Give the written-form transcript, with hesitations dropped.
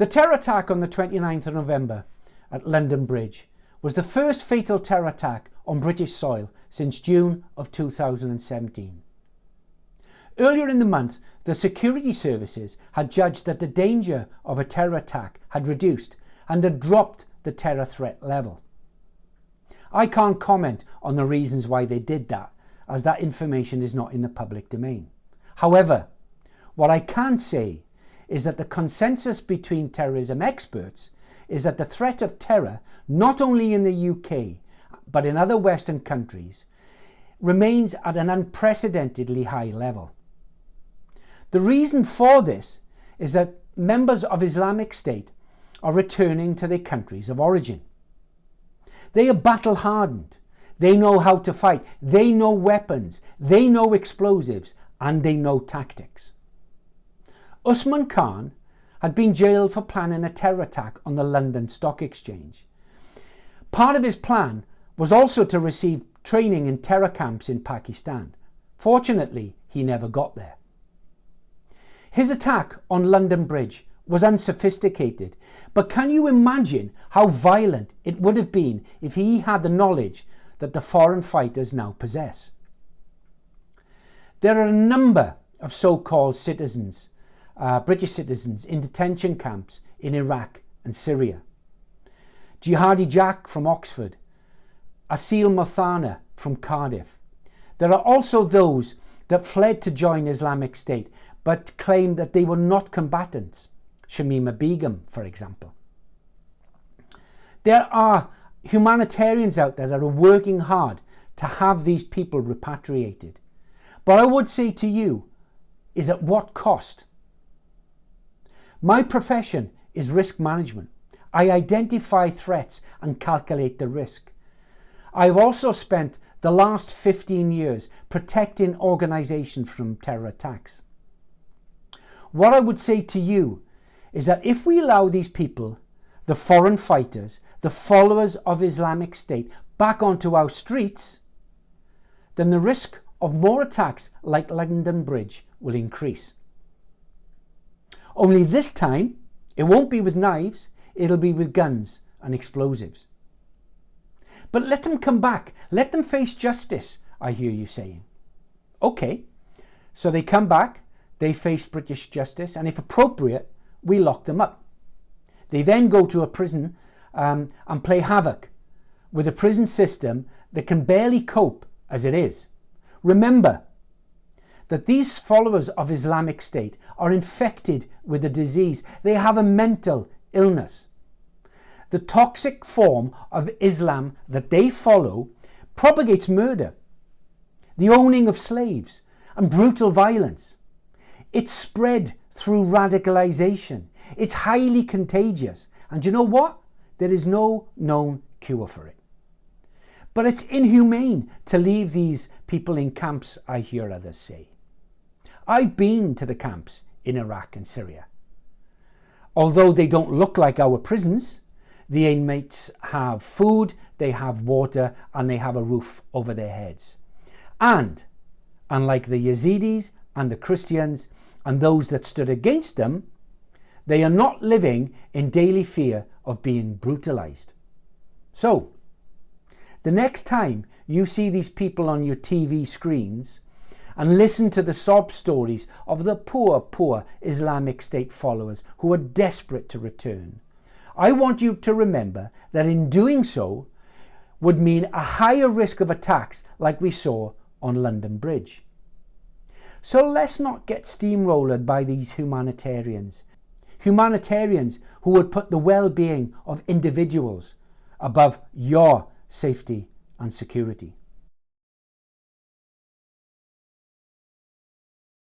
The terror attack on the 29th of November at London Bridge was the first fatal terror attack on British soil since June of 2017. Earlier in the month, the security services had judged that the danger of a terror attack had reduced and had dropped the terror threat level. I can't comment on the reasons why they did that, as that information is not in the public domain. However, what I can say is that the consensus between terrorism experts is that the threat of terror, not only in the UK, but in other Western countries, remains at an unprecedentedly high level. The reason for this is that members of Islamic State are returning to their countries of origin. They are battle-hardened. They know how to fight. They know weapons. They know explosives. And they know tactics. Usman Khan had been jailed for planning a terror attack on the London Stock Exchange. Part of his plan was also to receive training in terror camps in Pakistan. Fortunately, he never got there. His attack on London Bridge was unsophisticated, but can you imagine how violent it would have been if he had the knowledge that the foreign fighters now possess? There are a number of so-called citizens, British citizens, in detention camps in Iraq and Syria. Jihadi Jack from Oxford, Asil Mothana from Cardiff. There are also those that fled to join Islamic State but claimed that they were not combatants. Shamima Begum, for example. There are humanitarians out there that are working hard to have these people repatriated. But I would say to you, is at what cost? My profession is risk management. I identify threats and calculate the risk. I've also spent the last 15 years protecting organisations from terror attacks. What I would say to you is that if we allow these people, the foreign fighters, the followers of Islamic State, back onto our streets, then the risk of more attacks like London Bridge will increase. Only this time, it won't be with knives, it'll be with guns and explosives. But let them come back, let them face justice, I hear you saying. Okay, so they come back, they face British justice, and if appropriate, we lock them up. They then go to a prison and play havoc with a prison system that can barely cope as it is. Remember that these followers of Islamic State are infected with a disease. They have a mental illness. The toxic form of Islam that they follow propagates murder, the owning of slaves, and brutal violence. It's spread through radicalization. It's highly contagious. And you know what? There is no known cure for it. But it's inhumane to leave these people in camps, I hear others say. I've been to the camps in Iraq and Syria. Although they don't look like our prisons, the inmates have food, they have water, and they have a roof over their heads. And, unlike the Yazidis and the Christians and those that stood against them, they are not living in daily fear of being brutalized. So, the next time you see these people on your TV screens and listen to the sob stories of the poor Islamic State followers who are desperate to return, I want you to remember that in doing so would mean a higher risk of attacks like we saw on London Bridge. So let's not get steamrolled by these humanitarians who would put the well-being of individuals above your safety and security.